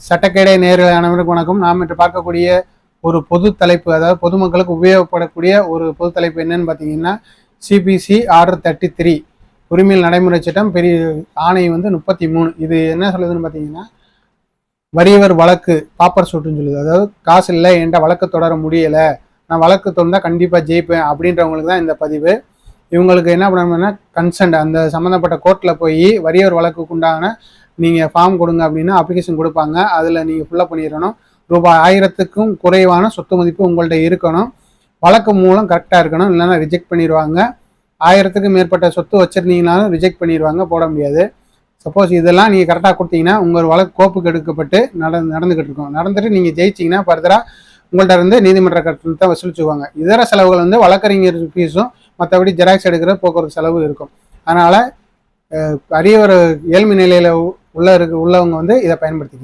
சட்டக்கேடை நேயர்கள் அனைவருக்கும் வணக்கம். நாம் இன்று பார்க்கக்கூடிய ஒரு பொது தலைப்பு, அதாவது பொதுமக்களுக்கு உபயோகப்படக்கூடிய ஒரு பொது தலைப்பு என்னன்னு பார்த்தீங்கன்னா, சிபிசி ஆர்டர் 33 உரிமையில் நடைமுறை சட்டம் பெரிய ஆணை 33. இது என்ன சொல்லுதுன்னு பார்த்தீங்கன்னா, வறியவர் வழக்கு பாப்பர் சூட்டுன்னு சொல்லுது. அதாவது காசு இல்லை, என்கிட்ட வழக்கு தொடர முடியலை, நான் வழக்கு தொடர்ந்தால் கண்டிப்பாக ஜெயிப்பேன் அப்படின்றவங்களுக்கு தான் இந்த பதிவு. இவங்களுக்கு என்ன பண்ணணும்னா, கன்சென்ட் அந்த சம்மந்தப்பட்ட கோர்ட்டில் போய் வறியவர் வழக்குக்கு உண்டான நீங்கள் ஃபார்ம் கொடுங்க அப்படின்னா அப்ளிகேஷன் கொடுப்பாங்க. அதில் நீங்கள் ஃபுல்லாக பண்ணிடணும். ரூபாய் 1000க்கும் குறைவான சொத்து மதிப்பு உங்கள்கிட்ட இருக்கணும். வழக்கு மூலம் கரெக்டாக இருக்கணும், இல்லைன்னா ரிஜெக்ட் பண்ணிடுவாங்க. 1000க்கு மேற்பட்ட சொத்து வச்சுருந்தீங்கனாலும் ரிஜெக்ட் பண்ணிடுவாங்க, போட முடியாது. சப்போஸ் இதெல்லாம் நீங்கள் கரெக்டாக கொடுத்தீங்கன்னா உங்கள் வழக்கு கோப்புக்கு எடுக்கப்பட்டு நடந்துக்கிட்டு இருக்கும். நடந்துட்டு நீங்கள் ஜெயிச்சிங்கன்னா ஃபர்தராக உங்கள்கிட்ட இருந்து நீதிமன்ற கட்டணத்தை வசூலிச்சுவாங்க. இதர செலவுகள் வழக்கறிஞர் ஃபீஸும் மற்றபடி ஜெராக்ஸ் எடுக்கிற போக்குவரத்து செலவு இருக்கும். அதனால் அரிய ஒரு ஏழ்மை நிலையில் உள்ளவங்க இதை பயன்படுத்திக்கணும்.